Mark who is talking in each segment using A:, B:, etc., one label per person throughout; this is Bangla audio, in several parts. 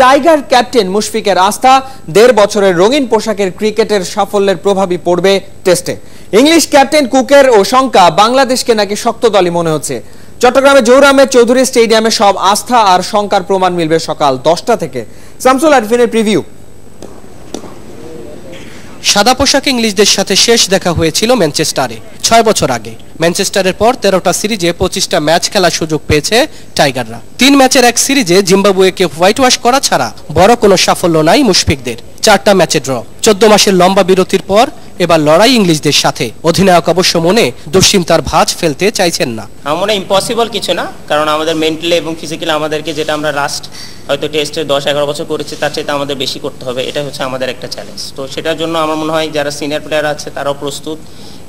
A: টাইগার ক্যাপ্টেন মুশফিকের আস্থা ১.৫ বছরের রঙিন পোশাকের ক্রিকেটের সাফল্যের প্রভাবই পড়বে টেস্টে। ইংলিশ ক্যাপ্টেন কুকের ও শঙ্কা বাংলাদেশকে নাকি শক্ত দলই মনে হচ্ছে। চট্টগ্রামে জহুর আহমেদ চৌধুরী স্টেডিয়ামে সব আস্থা আর শঙ্কার প্রমাণ মিলবে সকাল ১০টা থেকে। শামসুল আরিফিনের প্রিভিউ।
B: সাদা পোশাকে ইংলিশদের সাথে শেষ দেখা হয়েছিল ম্যানচেস্টারে ৬ বছর আগে। ম্যানচেস্টারের পর ১৩টা সিরিজে ২৫টা ম্যাচ খেলার সুযোগ পেয়েছে টাইগাররা। ৩ ম্যাচের এক সিরিজে জিম্বাবুয়েকে হোয়াইট ওয়াশ করা ছাড়া বড় কোনো সাফল্য নাই মুশফিকদের। ৪টা ম্যাচে ড্র। ১৪ মাসের লম্বা বিরতির পর এবার লড়াই ইংলিশদের সাথে। অধিনায়ক অবশ্য মনে দুশ্চিন্তার ভাঁজ ফেলতে চাইছেন না।
C: আমার মনে ইম্পসিবল কিছু না, কারণ আমাদের মেন্টালি এবং ফিজিক্যালি আমাদেরকে যেটা আমরা লাস্ট হয়তো টেস্টে ১০-১১ বছর করেছি তার চাইতে আমাদের বেশি করতে হবে। এটা হচ্ছে আমাদের একটা চ্যালেঞ্জ। তো সেটার জন্য আমার মনে হয় যারা সিনিয়র প্লেয়ার আছে তারাও প্রস্তুত,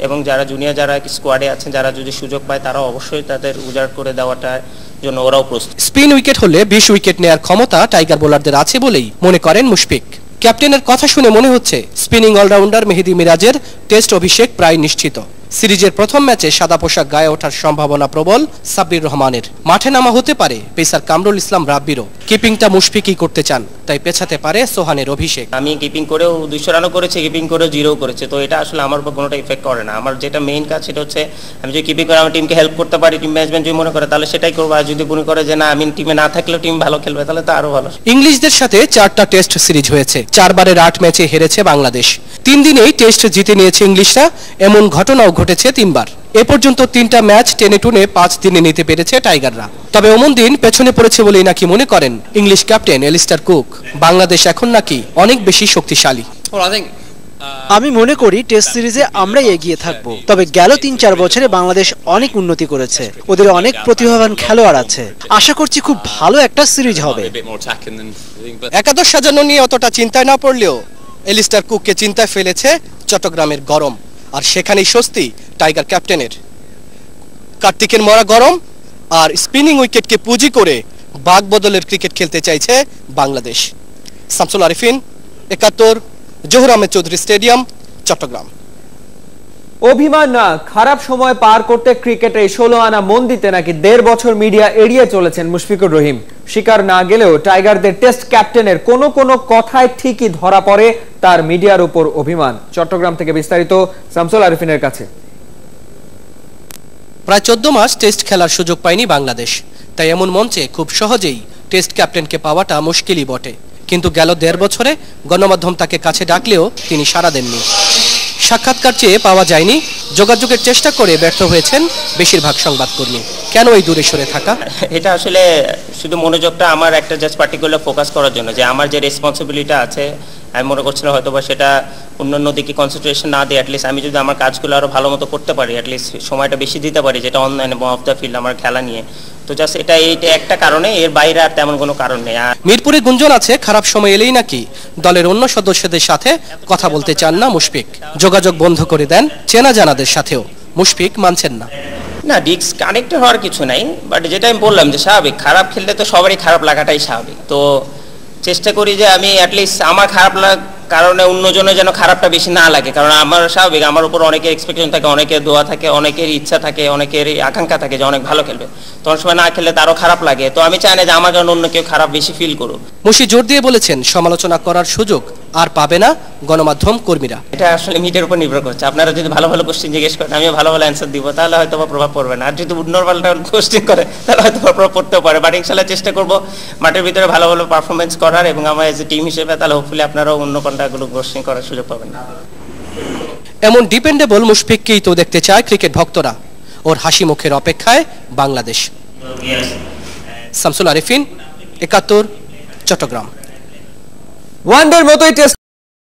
C: এবং যারা জুনিয়র যারা স্কোয়াডে আছেন যারা যদি সুযোগ পায় তারাও অবশ্যই তাদের উজাড় করে দেওয়াটার জন্য ওরাও প্রস্তুত।
B: স্পিন উইকেট হলে ২০ উইকেট নেয়ার ক্ষমতা টাইগার বোলারদের আছে বলেই মনে করেন মুশফিক। ক্যাপ্টেনের কথা শুনে মনে হচ্ছে স্পিনিং অলরাউন্ডার মেহেদী মিরাজের টেস্ট অভিষেক প্রায় নিশ্চিত। সিরিজের প্রথম ম্যাচে সাদা পোশাক গায়ে ওঠার সম্ভাবনা প্রবল সাব্বির রহমানের। মাঠে নামা হতে পারে পেসার কামরুল ইসলাম রাব্বিরও। কিপিংটা মুশফিকই করতে চান, তাই পেছাতে পারে সোহানের অভিষেক।
C: আমি কিপিং করেও ২০০ রানও করেছি, কিপিং করেও 0 করেছে, তো এটা আসলে আমার উপর কোনোটা ইফেক্ট করে না। আমার যেটা মেইন কাজ সেটা হচ্ছে আমি যদি কিপিং করে আমার টিমকে হেল্প করতে পারি, টিম ম্যানেজমেন্ট যদি মনে করে তাহলে সেটাই করবো। আর যদি মনে করে যে না আমি টিমে না থাকলেও টিম ভালো খেলবে তাহলে তো আরো ভালো।
B: ইংলিশদের সাথে 4টা টেস্ট সিরিজ হয়েছে, 4বারের 8 ম্যাচে হেরেছে বাংলাদেশ। 3 দিনেই টেস্ট জিতে নিয়েছে ইংলিশরা। এমন ঘটনাও ঘটেছে 3বার। এ পর্যন্ত 3টা ম্যাচ টেনে টুনে 5 দিনে নিতে পেরেছে টাইগাররা। তবে অমন দিন পেছনে পড়েছে বলেই নাকি মনে করেন English captain Allister cook. Bangladesh এখন নাকি অনেক বেশি শক্তিশালী।
D: আমি মনে করি টেস্ট সিরিজে আমরাই এগিয়ে থাকব। তবে গেল ৩-৪ বছরে বাংলাদেশ অনেক উন্নতি করেছে, ওদের অনেক প্রতিভাবান খেলোয়াড় আছে। আশা করছি খুব ভালো একটা সিরিজ হবে।
B: একাদশ সাজানো নিয়ে অতটা চিন্তায় না পড়লেও এলিস্টার কুককে চিন্তায় ফেলেছে চট্টগ্রামের গরম, আর সেখানেই স্বস্তি টাইগার ক্যাপ্টেনের। কার্তিকের মরা গরম আর স্পিনিং উইকেটকে পুঁজি করে বাগ বদলের ক্রিকেট খেলতে চাইছে বাংলাদেশ। শামসুল আরিফিন, ৭১, জহুর আহমেদ চৌধুরী স্টেডিয়াম, চট্টগ্রাম।
A: অভিমান না, খারাপ সময় পার করতে ক্রিকেটে 16 আনা মন দিতে নাকি 1.5 বছর মিডিয়া এড়িয়ে চলেছেন মুশফিকুর রহিম। শিকার না গেলেও টাইগারদের টেস্ট ক্যাপ্টেনের কোন কথায় ঠিকই ধরা পড়ে তার মিডিয়ার উপর অভিমান। চট্টগ্রাম থেকে বিস্তারিত শামসুল আরিফিনের কাছে।
B: প্রায় 14 মাস টেস্ট খেলার সুযোগ পায়নি বাংলাদেশ, তাই এমন মঞ্চে খুব সহজেই টেস্ট ক্যাপ্টেনকে পাওয়াটা মুশকিলই বটে। কিন্তু গেল 1.5 বছরে গণমাধ্যম তাকে কাছে ডাকলেও তিনি সাড়া দেননি। সাক্ষাৎকার চেয়ে পাওয়া যায়নি, যোগাযোগের চেষ্টা করে ব্যর্থ হয়েছেন বেশিরভাগ সংবাদকর্মী। কেন এই দূরে সরে থাকা?
C: এটা আসলে শুধু মনোযোগটা আমার একটা জাস্ট পার্টিকুলার ফোকাস করার জন্য, যে আমার যে রেসপন্সিবিলিটি আছে আমি মনে করছিলাম হয়তো বা সেটা অন্যান্য দিকে কনসেন্ট্রেশন না দিয়ে অ্যাটলিস্ট আমি যদি আমার কাজগুলো আরও ভালো মতো করতে পারি, অ্যাটলিস্ট সময়টা বেশি দিতে পারি যেটা অনলাইন এবং অফ দ্য ফিল্ড আমার খেলা নিয়ে, তো জাস্ট এইটা একটা কারণে, এর বাইরে আর তেমন কোনো কারণ নেই।
B: মিরপুরে গুঞ্জন আছে খারাপ সময় এলেই নাকি দলের অন্য সদস্যদের সাথে কথা বলতে চান না মুশফিক। যোগাযোগ বন্ধ করে দেন চেনা জানাদের সাথেও। মুশফিক মানছেন না।
C: না, ডিস্ক কানেক্টেড হওয়ার কিছু নাই, বাট যেটা আমি বললাম যে স্বাভাবিক, খারাপ খেললে তো সবারই খারাপ লাগাটাই স্বাভাবিক। তো চেষ্টা করি যে আমি অ্যাটলিস্ট আমার খারাপ কারণে অন্যজনের যেন খারাপটা বেশি না লাগে, কারণ আমার স্বাভাবিক আমার উপর অনেকের এক্সপেকটেশন থাকে, অনেকের দোয়া থাকে, অনেকের ইচ্ছা থাকে, অনেকের আকাঙ্ক্ষা থাকে যে অনেক ভালো খেলবে। তখন সময় না খেললে তারও খারাপ লাগে, তো আমি চাই না যে আমার কারণে অন্য কেউ খারাপ বেশি ফিল করুক।
B: মুশি জোর দিয়ে বলেছেন সমালোচনা করার সুযোগ আর পাবে না গণমাধ্যম কর্মীরা।
C: এটা আসলে মিডিয়ার উপর নির্ভর করছে। আপনারা যদি ভালো ভালো কোশ্চেন জিজ্ঞেস করেন আমিও ভালো ভালো অ্যান্সার দিব, তাহলে হয়তো প্রভাব পড়বে না। আর যদি উন্নপাল্টা কোশ্চেন করে তাহলে হয়তো প্রভাব পড়তেও পারে, বাট ইনশাল্লাহ চেষ্টা করবো মাঠের ভিতরে ভালো ভালো পারফরমেন্স করার, এবং আমার এজ এ টিম হিসেবে তাহলে হোপফুলি আপনারাও অন্য কন্টাগুলো কোশ্চেন করার সুযোগ পাবেন না।
B: এমন ডিপেন্ডেবল মুশফিককেই তো দেখতে চায় ক্রিকেট ভক্তরা। ওর হাসি মুখের অপেক্ষায় বাংলাদেশ। শামসুল আরিফিন, ৭১, চট্টগ্রাম।
A: ওয়ানডের মতোই টেস্ট